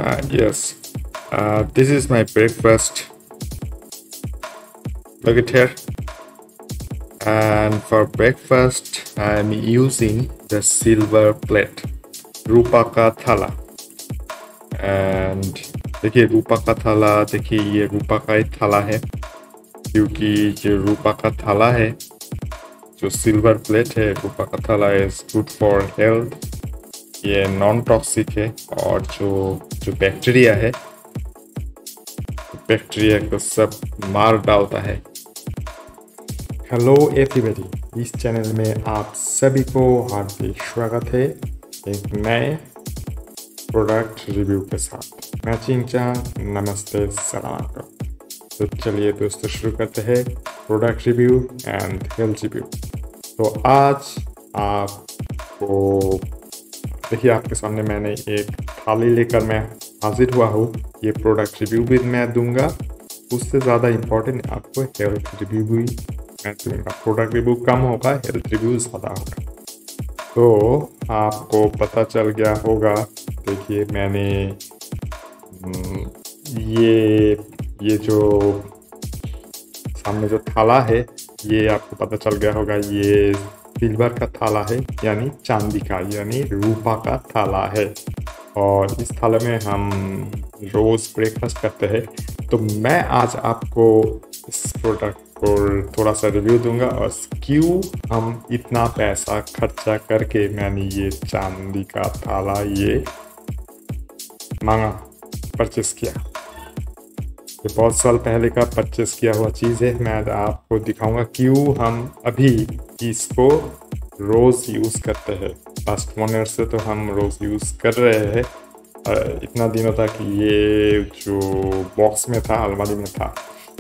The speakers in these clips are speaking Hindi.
Yes, this is my breakfast. Look at here. And for breakfast, I'm using the silver plate, रूपा का थाला. And देखिए रूपा का थाला, देखिए ये रूपा का ही थाला है, क्योंकि जो रूपा का थाला है, जो सिल्वर प्लेट है, रूपा का थाला इज गुड फॉर हेल्थ. ये नॉन टॉक्सिक है और जो बैक्टीरिया है, बैक्टीरिया को सब मार डालता है. हेलो एवरीबॉडी, इस चैनल में आप सभी को हार्दिक स्वागत है एक नए प्रोडक्ट रिव्यू के साथ. मैं चिंगचांग, नमस्ते, सलाम. तो चलिए दोस्तों शुरू करते हैं product review and health review. तो आज आपको देखिए, आपके सामने मैंने एक थाली लेकर मैं हाजिर हुआ हूँ. ये प्रोडक्ट रिव्यू भी मैं दूंगा, उससे ज़्यादा इम्पोर्टेंट आपको हेल्थ रिव्यू भी मैं दूंगा. प्रोडक्ट रिव्यू कम होगा, हेल्थ रिव्यू ज़्यादा होगा. तो आपको पता चल गया होगा. देखिए मैंने ये जो सामने जो थाला है, ये आपको पता चल गया होगा, ये सिल्वर का थाला है, यानी चांदी का, यानी रूपा का थाला है. और इस थाले में हम रोज़ ब्रेकफास्ट करते हैं. तो मैं आज आपको इस प्रोडक्ट को थोड़ा सा रिव्यू दूंगा और क्यों हम इतना पैसा खर्चा करके मैंने ये चांदी का थाला ये परचेस किया. ये बहुत साल पहले का परचेस किया हुआ चीज़ है. मैं आपको दिखाऊंगा क्यों हम अभी इसको रोज़ यूज़ करते हैं. लास्ट 1 ईयर से तो हम रोज़ यूज़ कर रहे हैं. इतना दिनों तक ये जो बॉक्स में था, अलमारी में था,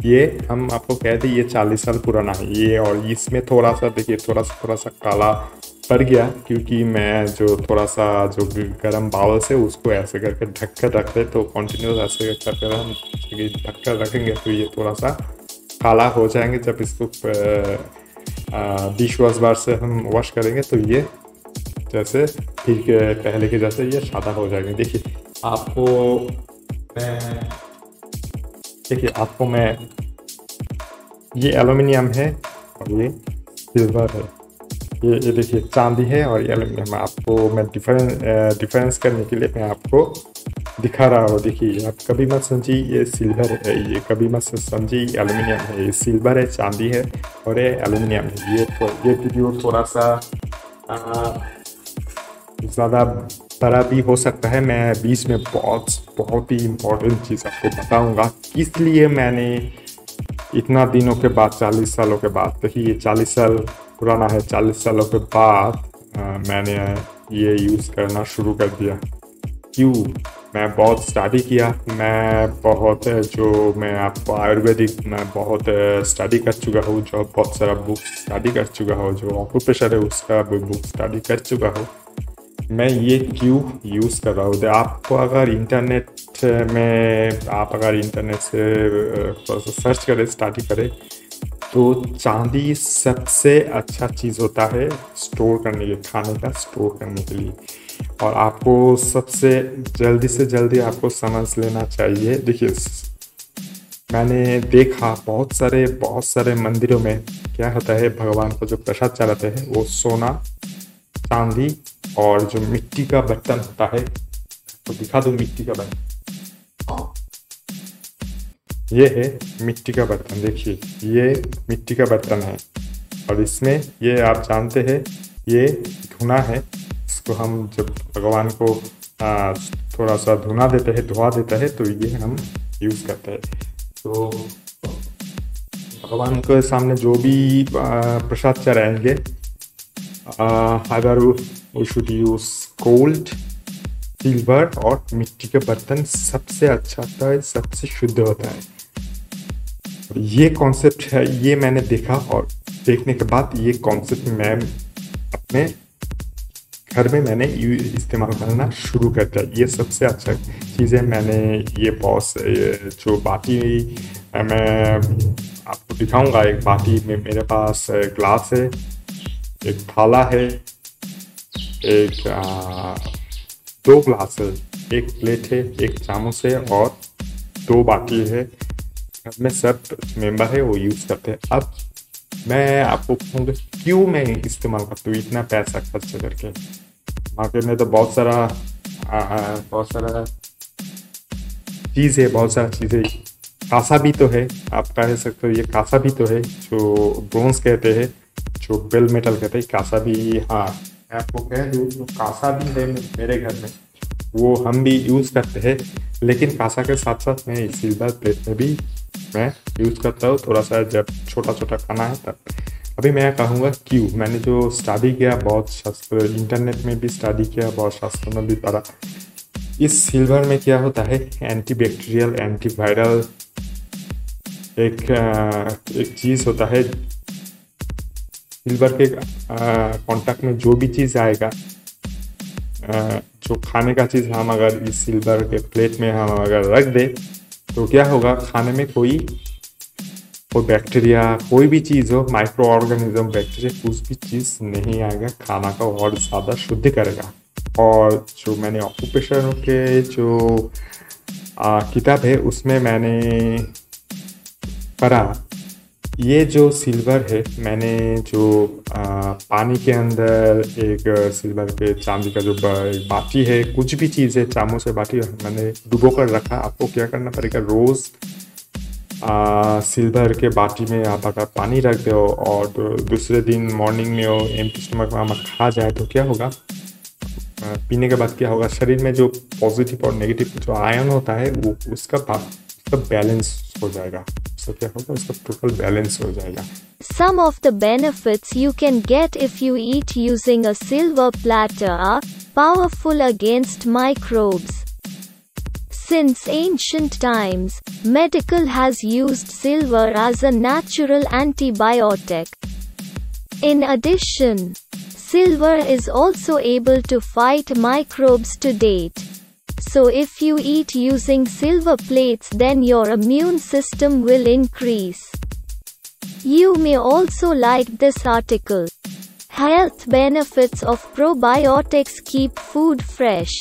ये हम आपको कहते ये 40 साल पुराना है ये. और इसमें थोड़ा सा देखिए, थोड़ा सा काला पड़ गया, क्योंकि मैं जो थोड़ा सा जो गर्म बावल से उसको ऐसे करके ढक कर रखते, तो कंटिन्यूस ऐसे करके हम ढक कर रखेंगे तो ये थोड़ा सा काला हो जाएंगे. जब इसको डिश वॉश बार से हम वॉश करेंगे तो ये जैसे ठीक पहले के जैसे ये सादा हो जाएंगे. देखिए आपको मैं ये एल्युमिनियम है और ये सिल्वर है. ये देखिए चांदी है और ये एल्युमिनियम. आपको मैं डिफरेंस करने के लिए मैं आपको दिखा रहा हूँ. देखिए आप कभी मत समझिए ये सिल्वर है, ये कभी मत समझिए एल्युमिनियम है. ये सिल्वर है, चांदी है और ये एल्युमिनियम है. ये वीडियो थोड़ा सा ज़्यादा बड़ा भी हो सकता है. मैं बीच में बहुत ही इम्पोर्टेंट चीज़ आपको बताऊंगा, इसलिए मैंने इतना दिनों के बाद, 40 सालों के बाद, देखिए ये 40 साल पुराना है, 40 सालों के बाद मैंने ये यूज़ करना शुरू कर दिया. क्यों? मैं बहुत स्टडी किया. मैं आपको आयुर्वेदिक मैं बहुत स्टडी कर चुका हूँ. जो बहुत सारा बुक स्टडी कर चुका हूँ, जो ऑक्यूपेशन है उसका बुक स्टडी कर चुका हूँ. मैं ये क्यों यूज़ कर रहा हूँ. आपको अगर इंटरनेट से सर्च करें, स्टडी करें, तो चांदी सबसे अच्छा चीज़ होता है स्टोर करने के, खाने का स्टोर करने के लिए. और आपको सबसे जल्दी से जल्दी आपको समझ लेना चाहिए. देखिए मैंने देखा बहुत सारे मंदिरों में क्या होता है, भगवान को जो प्रसाद चढ़ाते हैं वो सोना, चांदी और जो मिट्टी का बर्तन होता है. तो दिखा दो मिट्टी का बर्तन. ये है मिट्टी का बर्तन. देखिए ये मिट्टी का बर्तन है और इसमें ये आप जानते हैं ये धुना है. इसको हम जब भगवान को थोड़ा सा धुआ देते हैं तो ये हम यूज़ करते हैं. तो भगवान के सामने जो भी प्रसाद चढ़ाएंगे, अगर we should use gold, silver और मिट्टी के बर्तन सबसे अच्छा होता है, सबसे शुद्ध होता है. ये कॉन्सेप्ट है, ये मैंने देखा और देखने के बाद ये कॉन्सेप्ट मैं अपने घर में मैंने इस्तेमाल करना शुरू कर दिया. ये सबसे अच्छा चीज़ है. मैंने ये जो बाटी मैं आपको दिखाऊंगा. एक बाटी में मेरे पास ग्लास है, एक थाला है, एक 2 ग्लास है, एक प्लेट है, एक चामच है और 2 बाटी है। घर में सब मेंबर है वो यूज़ करते हैं। अब मैं आपको कहूँगा क्यों मैं इस्तेमाल करता हूँ इतना पैसा खर्च करके। मार्केट में तो बहुत सारा चीज़ है, बहुत सारा चीज़ें। कासा भी तो है, आप कह सकते हो ये कासा भी तो है, जो ब्रोंज कहते हैं, जो बेल मेटल कहते हैं, कासा भी। हाँ, मैं आपको कह दूँ तो कासा भी है मेरे घर में, वो हम भी यूज़ करते हैं। लेकिन कासा के साथ साथ मैं सिल्वर प्लेट में भी मैं यूज़ करता हूँ, थोड़ा सा जब छोटा छोटा खाना है तब। अभी मैं कहूँगा क्यों। मैंने जो स्टडी किया, बहुत शास्त्र, इंटरनेट में भी स्टडी किया, बहुत शास्त्र में भी पढ़ा। इस सिल्वर में क्या होता है, एंटीबैक्टीरियल, एंटीवायरल एक चीज़ होता है। सिल्वर के कांटेक्ट में जो भी चीज़ आएगा, जो खाने का चीज़ हम अगर इस सिल्वर के प्लेट में हम अगर रख दे तो क्या होगा, खाने में कोई बैक्टीरिया, कोई भी चीज़ हो, माइक्रो ऑर्गेनिज्म, बैक्टीरिया, कुछ भी चीज़ नहीं आएगा। खाना का और ज़्यादा शुद्ध करेगा। और जो मैंने ऑक्यूपेशन के जो किताब है उसमें मैंने पढ़ा, ये जो सिल्वर है, मैंने जो पानी के अंदर एक सिल्वर के चांदी का जो बाटी है, कुछ भी चीज़ है, चामच से बाटी मैंने डुबो कर रखा। आपको क्या करना पड़ेगा, रोज़ सिल्वर के बाटी में आप अगर पानी रख दो और दूसरे दिन मॉर्निंग में हो एम्प्टी स्टमक में हम खा जाए तो क्या होगा, पीने के बाद क्या होगा, शरीर में जो पॉजिटिव और नेगेटिव जो आयन होता है वो उसका बैलेंस हो जाएगा। उसका क्या होगा, उसका टोटल बैलेंस हो जाएगा। Some of the benefits you can get if you eat using a silver platter are powerful against microbes. Since ancient times, medical has used silver as a natural antibiotic. In addition, silver is also able to fight microbes to date. So if you eat using silver plates, then your immune system will increase. You may also like this article. Health benefits of probiotics keep food fresh.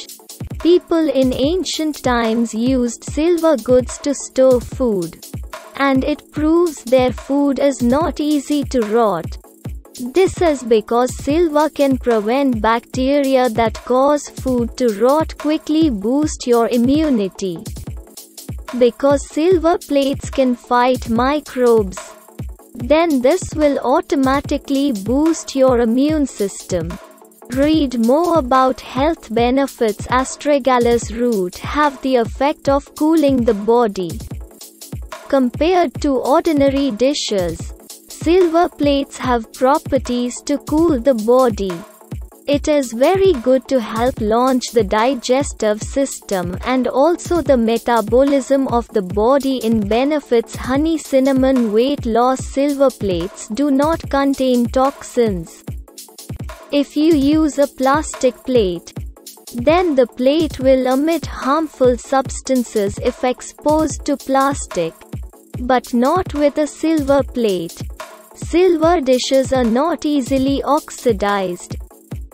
People in ancient times used silver goods to store food, and it proves their food is not easy to rot. This is because silver can prevent bacteria that cause food to rot quickly, boost your immunity. Because silver plates can fight microbes, then this will automatically boost your immune system. Read more about health benefits. Astragalus root have the effect of cooling the body. Compared to ordinary dishes, silver plates have properties to cool the body. It is very good to help launch the digestive system and also the metabolism of the body in benefits. Honey cinnamon weight loss. Silver plates do not contain toxins. If you use a plastic plate, then the plate will emit harmful substances if exposed to plastic, but not with a silver plate. Silver dishes are not easily oxidized,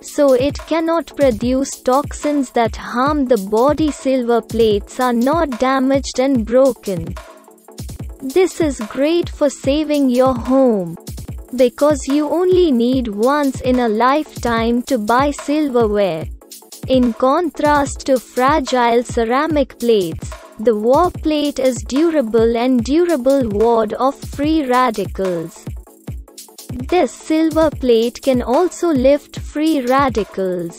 so it cannot produce toxins that harm the body. Silver plates are not damaged and broken. This is great for saving your home, because you only need once in a lifetime to buy silverware. In contrast to fragile ceramic plates, the war plate is durable and durable ward of free radicals. This silver plate can also lift free radicals.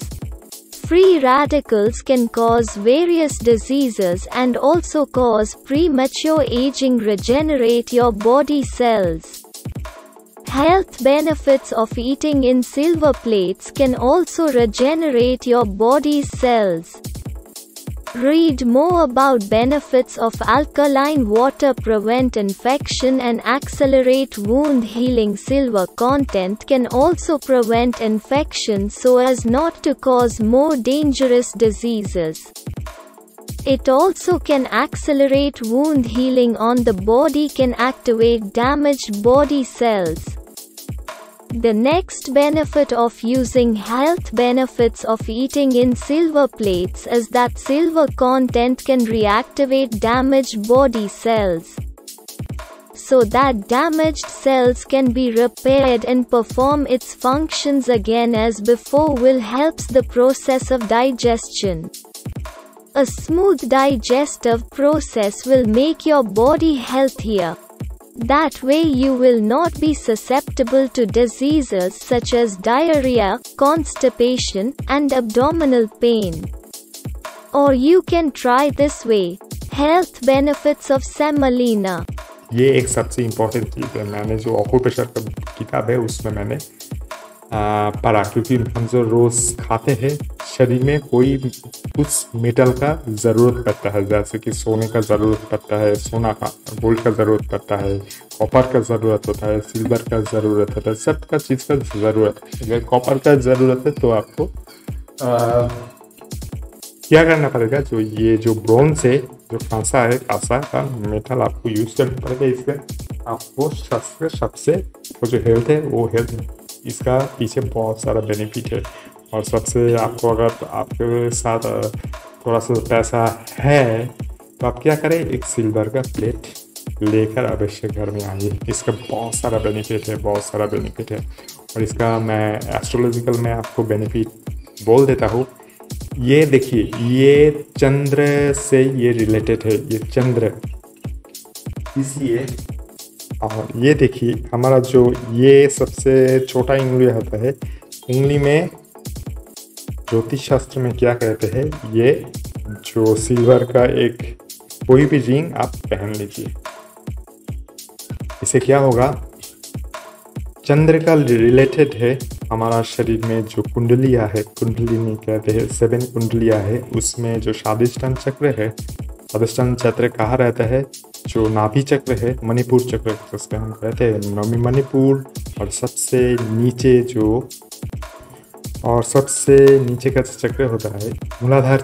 Free radicals can cause various diseases and also cause premature aging. Regenerate your body cells. Health benefits of eating in silver plates can also regenerate your body's cells. Read more about benefits of alkaline water. Prevent infection and accelerate wound healing. Silver content can also prevent infection so as not to cause more dangerous diseases. It also can accelerate wound healing on the body, can activate damaged body cells. The next benefit of using health benefits of eating in silver plates is that silver content can reactivate damaged body cells, so that damaged cells can be repaired and perform its functions again as before, will helps the process of digestion. A smooth digestive process will make your body healthier. That way you will not be susceptible to diseases such as diarrhea, constipation, and abdominal pain. Or you can try this way. Health benefits of semolina. ये एक सबसे इम्पोर्टेंट चीज़ है। मैंने जो ऑक्यूपेशर का किताब है उसमें मैंने पढ़ा, क्योंकि हम जो रोज़ खाते हैं शरीर में कोई कुछ मेटल का ज़रूरत पड़ता है, जैसे कि सोने का ज़रूरत पड़ता है, सोना का गोल्ड का ज़रूरत पड़ता है, कॉपर का ज़रूरत होता है, सिल्वर का ज़रूरत होता है, सब का चीज़ का ज़रूरत है। अगर कॉपर का ज़रूरत है तो आपको क्या करना पड़ेगा, जो ये जो ब्रोंज है, जो कांसा का मेटल आपको यूज़ करना पड़ेगा। इसमें आपको सबसे वो जो हेल्थ है वो हेल्थ, इसका पीछे बहुत सारा बेनिफिट है। और सबसे आपको अगर आपके साथ थोड़ा सा पैसा है तो आप क्या करें, एक सिल्वर का प्लेट लेकर अवश्य घर में आइए। इसका बहुत सारा बेनिफिट है। और इसका मैं एस्ट्रोलॉजिकल में आपको बेनिफिट बोल देता हूँ। ये देखिए, ये चंद्र से ये रिलेटेड है, ये चंद्र, इसलिए। और ये देखिए हमारा जो ये सबसे छोटा उंगली होता है, उंगली में ज्योतिष शास्त्र में क्या कहते हैं, ये जो सिल्वर का एक कोई भी रिंग आप पहन लीजिए। इससे क्या होगा, चंद्र का रिलेटेड है हमारा शरीर में जो कुंडलियाँ है, कुंडलिनी कहते हैं, 7 कुंडलियाँ है, उसमें जो स्वादिष्टान चक्र है, स्वादिष्टान चक्र कहाँ रहता है, जो नाभि चक्र है, मणिपुर चक्र जिसका हम कहते हैं मणिपुर, और सबसे नीचे का चक्र होता है मूलाधार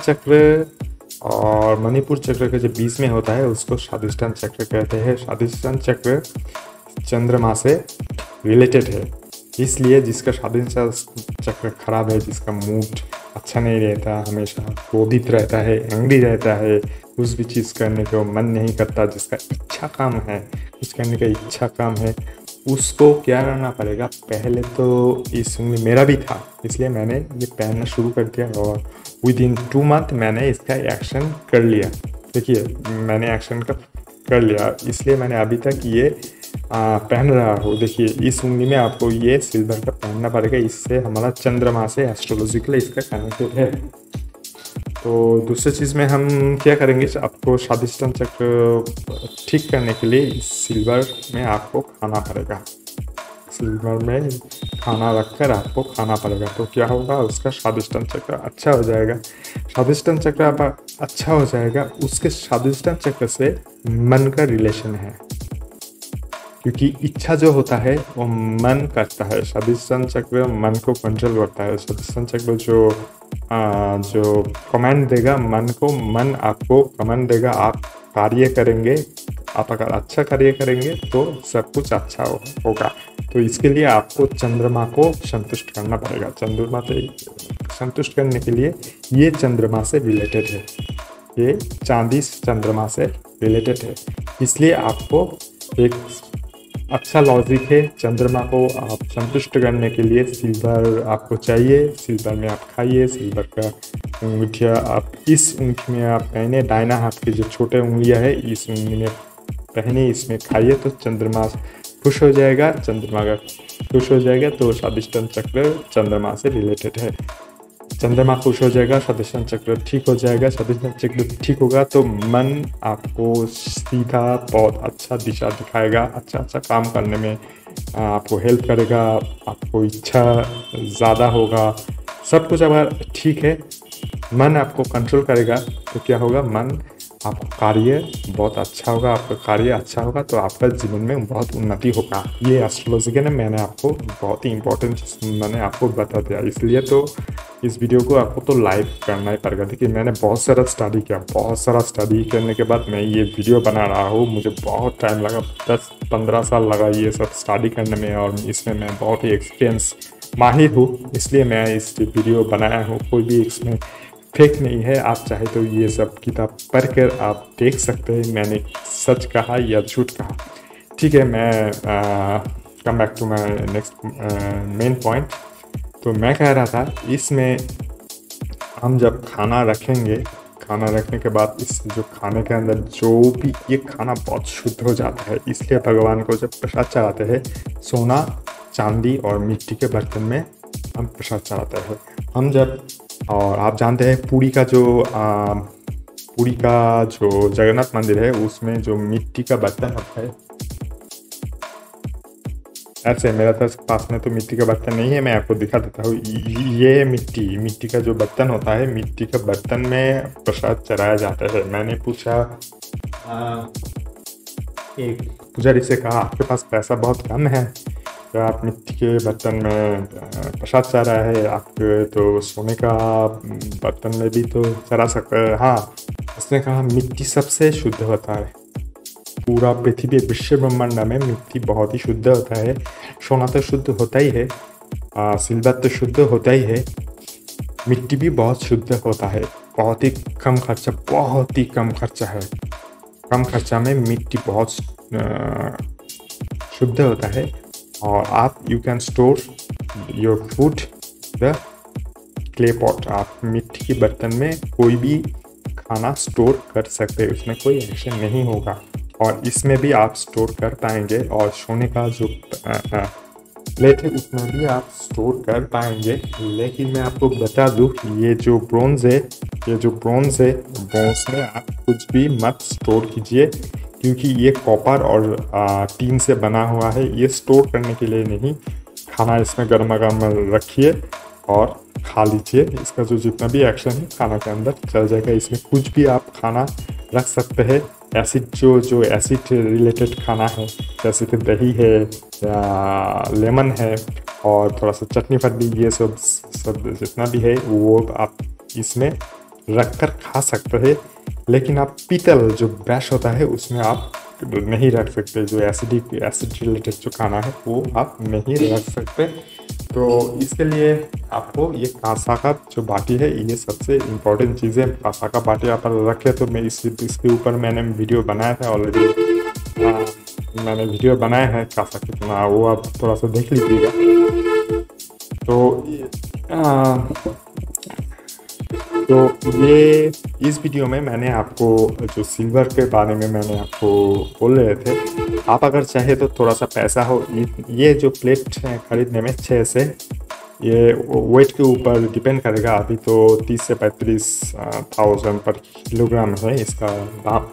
चक्र। और मणिपुर चक्र के जो बीच में होता है उसको स्वादिष्टान चक्र कहते हैं। स्वादिष्टान चक्र चंद्रमा से रिलेटेड है, इसलिए जिसका स्वादिष्टान चक्र खराब है, जिसका मूड अच्छा नहीं रहता, हमेशा क्रोधित रहता है, एंग्री रहता है, कुछ भी चीज़ करने को मन नहीं करता, जिसका कुछ करने का इच्छा काम है, उसको क्या करना पड़ेगा, पहले तो इस उंगली मेरा भी था, इसलिए मैंने ये पहनना शुरू कर दिया और विद इन 2 मंथ मैंने इसका एक्शन कर लिया। देखिए मैंने एक्शन कर लिया, इसलिए मैंने अभी तक ये पहन रहा हूँ। देखिए इस उंगली में आपको ये सिल्वर का पहनना पड़ेगा, इससे हमारा चंद्रमा से एस्ट्रोलॉजिकल इसका कनेक्टेड है। तो दूसरी चीज़ में हम क्या करेंगे, आपको स्वादिष्टान चक्र ठीक करने के लिए इस सिल्वर में आपको खाना पड़ेगा, सिल्वर में खाना रखकर आपको खाना पड़ेगा। तो क्या होगा, उसका स्वादिष्टान चक्र अच्छा हो जाएगा। स्वादिष्टान चक्र आप अच्छा हो जाएगा, उसके स्वादिष्टान चक्र से मन का रिलेशन है, क्योंकि इच्छा जो होता है वो मन करता है। स्वादिष्टान चक्र मन को कंट्रोल करता है। स्वादिष्टान चक्र जो कमांड देगा मन को, मन आपको कमांड देगा, आप कार्य करेंगे, आप अगर अच्छा कार्य करेंगे तो सब कुछ अच्छा होगा। तो इसके लिए आपको चंद्रमा को संतुष्ट करना पड़ेगा। चंद्रमा से संतुष्ट करने के लिए ये चंद्रमा से रिलेटेड है, ये चांदी चंद्रमा से रिलेटेड है, इसलिए आपको एक अच्छा लॉजिक है। चंद्रमा को आप संतुष्ट करने के लिए सिल्वर आपको चाहिए, सिल्वर में आप खाइए। सिल्वर का अंगूठिया आप इस उंगली में आप पहने, दाहिना हाथ की जो छोटे उंगलियां है इस उंगली में पहने, इसमें खाइए तो चंद्रमा खुश हो जाएगा। चंद्रमा का खुश हो जाएगा तो स्वादिष्टान चक्र चंद्रमा से रिलेटेड है। चंद्रमा खुश हो जाएगा, स्वादिष्टान चक्र ठीक हो जाएगा। स्वादिष्टान चक्र ठीक होगा तो मन आपको सीधा बहुत अच्छा दिशा दिखाएगा, अच्छा काम करने में आपको हेल्प करेगा, आपको इच्छा ज़्यादा होगा। सब कुछ अगर ठीक है, मन आपको कंट्रोल करेगा तो क्या होगा, मन आपका कार्य बहुत अच्छा होगा। आपका कार्य अच्छा होगा तो आपका जीवन में बहुत उन्नति होगा। ये एस्ट्रोलॉजी के ना मैंने आपको बहुत ही इम्पोर्टेंट चीज़ मैंने आपको बता दिया, इसलिए तो इस वीडियो को आपको तो लाइव करना ही पड़ेगा। देखिए मैंने बहुत सारा स्टडी किया, बहुत सारा स्टडी करने के बाद मैं ये वीडियो बना रहा हूँ। मुझे बहुत टाइम लगा, 10-15 साल लगा ये सब स्टडी करने में, और इसमें मैं बहुत ही एक्सपीरियंस माहिर हूँ, इसलिए मैं इस वीडियो बनाया हूँ। कोई भी इसमें फेक नहीं है। आप चाहे तो ये सब किताब पढ़ कर आप देख सकते हैं मैंने सच कहा या झूठ कहा। ठीक है, मैं come back to my next main point. तो मैं कह रहा था, इसमें हम जब खाना रखेंगे, खाना रखने के बाद इस जो खाने के अंदर जो भी, ये खाना बहुत शुद्ध हो जाता है। इसलिए भगवान को जब प्रसाद चढ़ाते हैं, सोना, चांदी और मिट्टी के बर्तन में हम प्रसाद चढ़ाते हैं। हम जब, और आप जानते हैं पुरी का जो जगन्नाथ मंदिर है, उसमें जो मिट्टी का बर्तन होता है, ऐसे मेरा पास में तो मिट्टी का बर्तन नहीं है, मैं आपको दिखा देता हूँ। ये मिट्टी का जो बर्तन होता है, मिट्टी का बर्तन में प्रसाद चढ़ाया जाता है। मैंने पूछा, एक पुजारी से कहा, आपके पास पैसा बहुत कम है तो आप मिट्टी के बर्तन में प्रसाद चढ़ा है, आप तो सोने का बर्तन में भी तो चढ़ा सकते हैं। हाँ, उसने कहा मिट्टी सबसे शुद्ध होता है, पूरा पृथ्वी विश्व ब्रह्मांड में मिट्टी बहुत ही शुद्ध होता है। सोना तो शुद्ध होता ही है, सिल्वर तो शुद्ध होता ही है, मिट्टी भी बहुत शुद्ध होता है। बहुत ही कम खर्चा, बहुत ही कम खर्चा है। कम खर्चा में मिट्टी बहुत शुद्ध होता है। और आप you can store your food the clay pot. आप मिट्टी के बर्तन में कोई भी खाना स्टोर कर सकते हैं, उसमें कोई एक्शन नहीं होगा, और इसमें भी आप स्टोर कर पाएंगे। और सोने का जो प्लेट है, उसमें भी आप स्टोर कर पाएंगे। लेकिन मैं आपको बता दूं, ये जो ब्रोंज है, ब्रोंज में आप कुछ भी मत स्टोर कीजिए, क्योंकि ये कॉपर और टीन से बना हुआ है। ये स्टोर करने के लिए नहीं। खाना इसमें गर्मा गर्म रखिए और खा लीजिए। इसका जो जितना भी एक्शन है खाना के अंदर चल जाएगा। इसमें कुछ भी आप खाना रख सकते हैं। एसिड जो एसिड रिलेटेड खाना है, जैसे कि दही है या लेमन है और थोड़ा सा चटनी फटनी, ये सब जितना भी है वो आप इसमें रख कर खा सकते हैं। लेकिन आप पीतल जो ब्रश होता है उसमें आप नहीं रख सकते। जो एसिड रिलेटेड जो खाना है वो आप नहीं रख सकते। तो इसके लिए आपको ये कांसा का जो बाटी है, ये सबसे इम्पोर्टेंट चीज़ है। कांसा का बाटी आप रखें। तो मैं इसके ऊपर मैंने वीडियो बनाया था ऑलरेडी, मैंने वीडियो बनाया है कांसा कितना, वो आप थोड़ा सा देख लीजिएगा। तो ये इस वीडियो में मैंने आपको जो सिल्वर के बारे में मैंने आपको बोल रहे थे। आप अगर चाहे तो थोड़ा सा पैसा हो, ये जो प्लेट है खरीदने में 6 से, ये वेट के ऊपर डिपेंड करेगा। अभी तो 30 से 35,000 पर किलोग्राम है इसका दाम।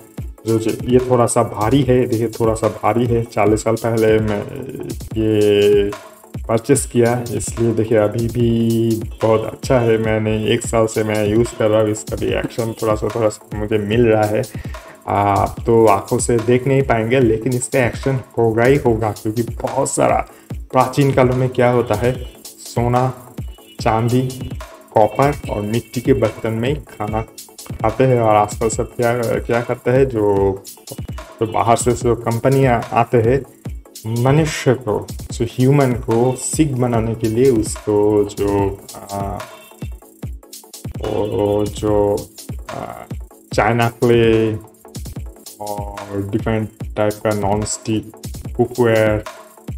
जो ये थोड़ा सा भारी है, देखिए थोड़ा सा भारी है। 40 साल पहले मैं ये परचेस किया, इसलिए देखिए अभी भी बहुत अच्छा है। मैंने 1 साल से मैं यूज़ कर रहा हूँ। इसका भी एक्शन थोड़ा सा मुझे मिल रहा है। आप तो आंखों से देख नहीं पाएंगे, लेकिन इसका एक्शन होगा ही होगा, क्योंकि बहुत सारा प्राचीन कालों में क्या होता है, सोना, चांदी, कॉपर और मिट्टी के बर्तन में ही खाना खाते हैं। और आसपास सब क्या करते हैं, जो बाहर से जो कंपनियाँ आते हैं, मनुष्य को, जो ह्यूमन को सिक बनाने के लिए उसको जो चाइना क्ले और डिफरेंट टाइप का नॉन स्टिक कुकवेयर,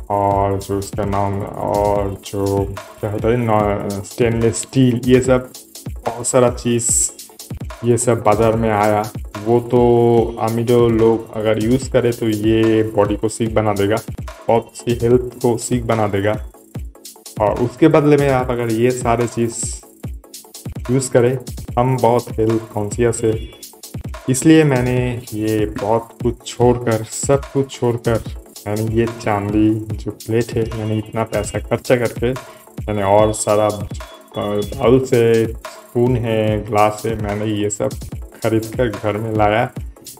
और जो उसका नाम, और जो क्या होता है स्टेनलेस स्टील, ये सब बहुत सारा चीज़ ये सब बाज़ार में आया। वो तो अमीरो लोग अगर यूज़ करे तो ये बॉडी को सिक बना देगा, बहुत सी हेल्थ को सिक बना देगा। और उसके बदले में आप अगर ये सारे चीज़ यूज़ करें, हम बहुत हेल्थ कॉन्शियस है, इसलिए मैंने ये बहुत कुछ छोड़कर, सब कुछ छोड़कर, मैंने ये चांदी जो प्लेट है, मैंने इतना पैसा खर्चा करके मैंने, और सारा बाउल से स्पून है, ग्लास है, मैंने ये सब खरीद कर घर में लाया।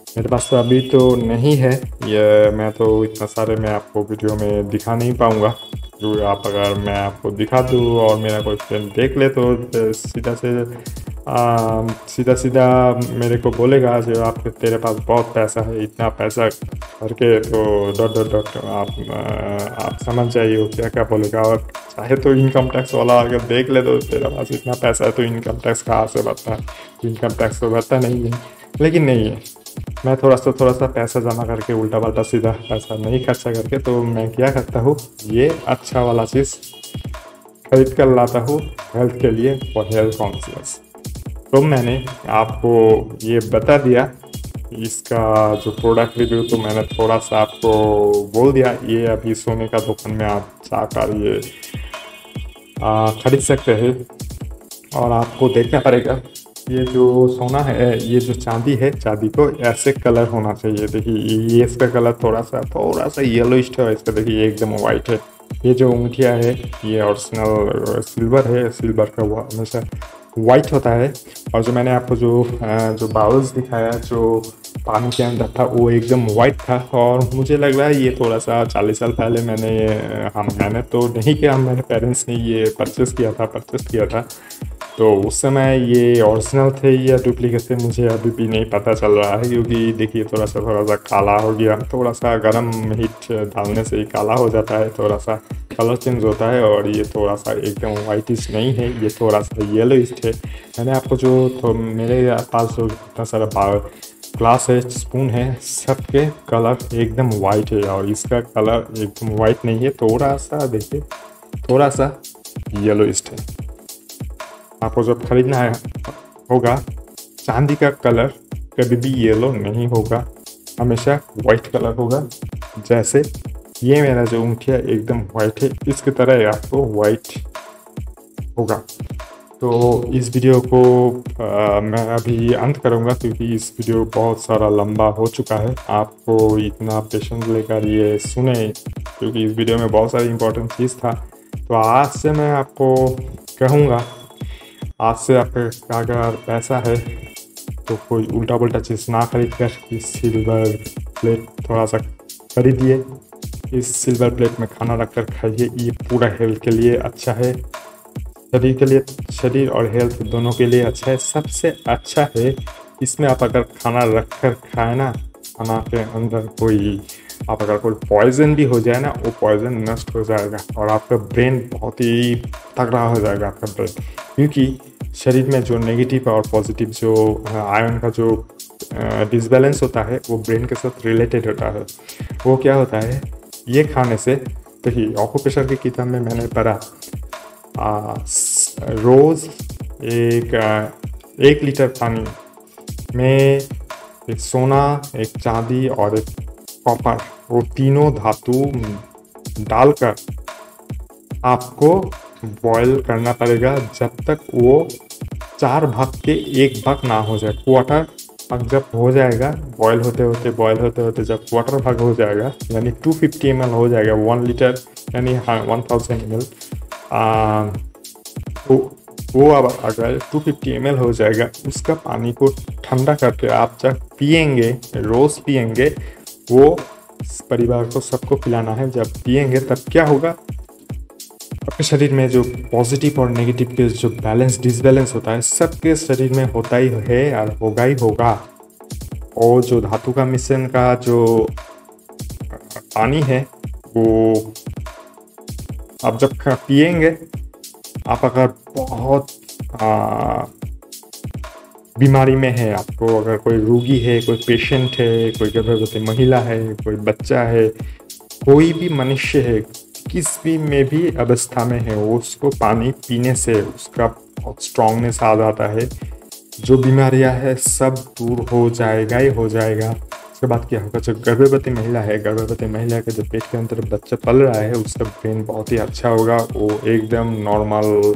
मेरे पास तो अभी तो नहीं है ये, मैं तो इतना सारे मैं आपको वीडियो में दिखा नहीं पाऊँगा। जो आप अगर मैं आपको दिखा दूँ और मेरा कोई फ्रेंड देख ले तो सीधा सीधा मेरे को बोलेगा जो आप तेरे पास बहुत पैसा है, इतना पैसा करके, तो डॉट डॉट डॉट आप समझ जाइए वो क्या क्या बोलेगा। और चाहे तो इनकम टैक्स वाला अगर देख ले तो तेरा पास इतना पैसा है तो इनकम टैक्स कहाँ से भरता है, इनकम टैक्स तो भरता नहीं है। लेकिन नहीं है, मैं थोड़ा सा पैसा जमा करके उल्टा पल्टा सीधा पैसा नहीं खर्चा करके, तो मैं क्या करता हूँ, ये अच्छा वाला चीज़ खरीद कर लाता हूँ हेल्थ के लिए और हेल्थ कॉन्शियस। तो मैंने आपको ये बता दिया, इसका जो प्रोडक्ट रिव्यू तो मैंने थोड़ा सा आपको बोल दिया। ये अभी सोने का दुकान में आप जाकर ये खरीद सकते हैं। और आपको देखना पड़ेगा ये जो सोना है, ये जो चांदी है, चांदी को ऐसे कलर होना चाहिए। देखिए ये इसका कलर थोड़ा सा येलोइश है, इसका देखिए एकदम वाइट है। ये जो अंगूठिया है ये ओरिजिनल सिल्वर है, सिल्वर का वो हमेशा वाइट होता है। और जो मैंने आपको जो बाउल्स दिखाया जो पानी के अंदर था वो एकदम वाइट था। और मुझे लग रहा है ये थोड़ा सा 40 साल पहले मैंने तो नहीं किया, मेरे पेरेंट्स ने ये परचेस किया था। तो उस समय ये ओरिजिनल थे या डुप्लीकेट थे मुझे अभी भी नहीं पता चल रहा है, क्योंकि देखिए थोड़ा सा काला हो गया। थोड़ा सा गर्म हीट डालने से ही काला हो जाता है, थोड़ा सा कलर चेंज होता है। और ये थोड़ा सा एकदम वाइटिश नहीं है, ये थोड़ा सा येलोइश है। मैंने आपको मेरे पास जो इतना सारा ग्लास है, स्पून है, सबके कलर एकदम वाइट है। और इसका कलर एकदम वाइट नहीं है, थोड़ा सा देखिए थोड़ा सा येलोइश है। आपको जब खरीदना होगा, चांदी का कलर कभी भी येलो नहीं होगा, हमेशा वाइट कलर होगा। जैसे ये मेरा जो अंगूठिया एकदम वाइट है, इसकी तरह आपको वाइट होगा। तो इस वीडियो को मैं अभी अंत करूँगा, क्योंकि इस वीडियो बहुत सारा लंबा हो चुका है। आपको इतना पेशेंस लेकर ये सुने, क्योंकि इस वीडियो में बहुत सारी इंपॉर्टेंट चीज़ था। तो आज से मैं आपको कहूँगा, आज से आपका अगर पैसा है तो कोई उल्टा पुल्टा चीज़ ना खरीद कर इस सिल्वर प्लेट थोड़ा सा खरीदिए। इस सिल्वर प्लेट में खाना रख कर खाइए, ये पूरा हेल्थ के लिए अच्छा है, शरीर के लिए, शरीर और हेल्थ दोनों के लिए अच्छा है। सबसे अच्छा है इसमें आप अगर खाना रख कर खाए ना, खाना के अंदर आप अगर कोई पॉइजन भी हो जाए ना, वो पॉइजन नष्ट हो जाएगा और आपका ब्रेन बहुत ही तगड़ा हो जाएगा आपका ब्रेन। क्योंकि शरीर में जो नेगेटिव और पॉजिटिव जो आयन का जो डिसबैलेंस होता है वो ब्रेन के साथ रिलेटेड होता है। वो क्या होता है, ये खाने से, देखिए ऑक्यूपेशर की किताब में मैंने पढ़ा, रोज़ एक लीटर पानी में एक सोना, एक चांदी और एक कॉपर, वो तीनों धातु डालकर आपको बॉईल करना पड़ेगा जब तक वो 4 भाग के 1 भाग ना हो जाए। क्वार्टर भाग जब हो जाएगा, बॉईल होते होते जब क्वार्टर भाग हो जाएगा, यानी 250 ml हो जाएगा, 1 लीटर यानी 1000 ml, वो अब अगर 250 ml हो जाएगा, उसका पानी को ठंडा करके आप जब पिएंगे, रोज़ पिएंगे, वो परिवार को सबको पिलाना है। जब पिएंगे तब क्या होगा, आपके शरीर में जो पॉजिटिव और नेगेटिव के जो डिसबैलेंस होता है, सबके शरीर में होता ही है और होगा ही होगा। और जो धातु का मिश्रण का जो पानी है, वो आप जब पिएंगे, आप अगर बहुत बीमारी में है, आपको अगर कोई रोगी है, कोई पेशेंट है, कोई गर्भवती महिला है, कोई बच्चा है, कोई भी मनुष्य है, किस भी अवस्था में है, उसको पानी पीने से उसका बहुत स्ट्रांगनेस आ जाता है। जो बीमारियां है सब दूर हो जाएगा ही हो जाएगा। उसके बाद क्या होगा, जो गर्भवती महिला है, गर्भवती महिला के जो पेट के अंदर बच्चा पल रहा है, उसका ब्रेन बहुत ही अच्छा होगा, वो एकदम नॉर्मल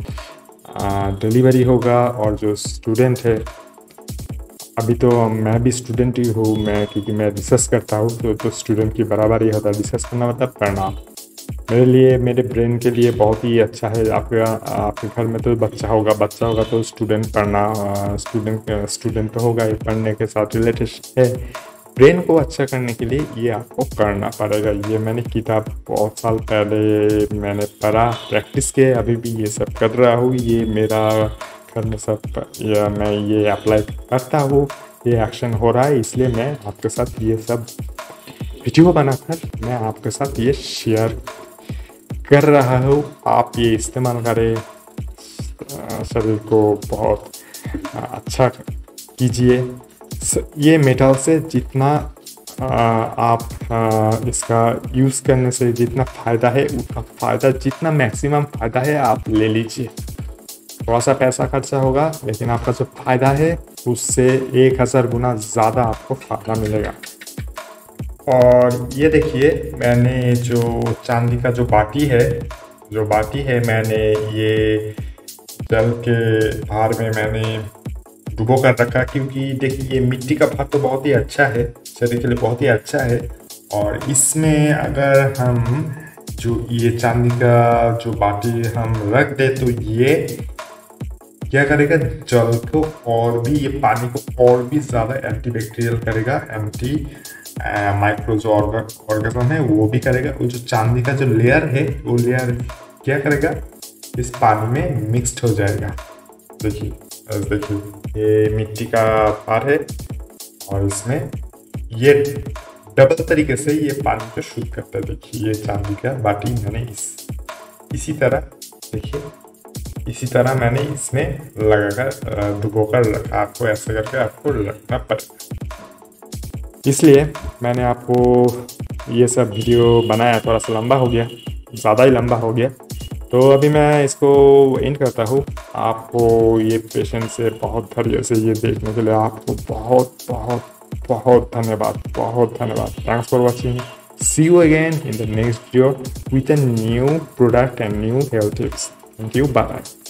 डिलीवरी होगा। और जो स्टूडेंट है, अभी तो मैं भी स्टूडेंट ही हूँ, क्योंकि मैं रिसर्च करता हूँ, तो स्टूडेंट की बराबर ही होता है। रिसर्च करना मतलब पढ़ना। मेरे लिए, मेरे ब्रेन के लिए बहुत ही अच्छा है। आपके घर में तो बच्चा होगा तो स्टूडेंट पढ़ना, स्टूडेंट तो होगा ही, पढ़ने के साथ रिलेटेड है। ब्रेन को अच्छा करने के लिए ये आपको करना पड़ेगा। ये मैंने किताब बहुत साल पहले मैंने पढ़ा, प्रैक्टिस के अभी भी ये सब कर रहा हूँ। ये मेरा घर में सब या मैं ये अप्लाई करता हूँ, ये एक्शन हो रहा है, इसलिए मैं आपके साथ ये सब वीडियो बनाकर मैं आपके साथ ये शेयर कर रहा हूँ। आप ये इस्तेमाल करें, शरीर को बहुत अच्छा कीजिए। ये मेटल से जितना आप इसका यूज़ करने से जितना फ़ायदा है उतना फ़ायदा, जितना मैक्सिमम फ़ायदा है आप ले लीजिए। थोड़ा सा पैसा खर्चा होगा लेकिन आपका जो फ़ायदा है उससे 1000 गुना ज़्यादा आपको फ़ायदा मिलेगा। और ये देखिए, मैंने जो चांदी का जो बाटी है मैंने ये जल के भार में मैंने डुबो कर रखा, क्योंकि देखिए ये मिट्टी का भार तो बहुत ही अच्छा है, शरीर के लिए बहुत ही अच्छा है। और इसमें अगर हम जो ये चांदी का जो बाटी हम रख दे तो ये क्या करेगा, जल को और भी, ये पानी को और भी ज़्यादा एंटीबैक्टीरियल करेगा, एंटी माइक्रो जो ऑर्गेनिज्म है वो भी करेगा। वो जो चांदी का जो लेयर है वो लेयर क्या करेगा, इस पानी में मिक्स्ड हो जाएगा। देखिए ये मिट्टी का पार है और इसमें ये डबल तरीके से ये पानी को शुद्ध करता है। देखिए ये चांदी का बाटी मैंने इसी तरह, देखिए इसी तरह मैंने इसमें लगाकर डुबोकर रखा। आपको ऐसे करके आपको रखना पड़ेगा। इसलिए मैंने आपको ये सब वीडियो बनाया, थोड़ा सा लंबा हो गया, ज़्यादा ही लंबा हो गया, तो अभी मैं इसको एंड करता हूँ। आपको ये पेशेंस से, बहुत धैर्य से ये देखने के लिए आपको बहुत बहुत बहुत धन्यवाद, बहुत धन्यवाद। Thanks for watching. See you again in the next video with a new product and new health tips. Thank you, bye.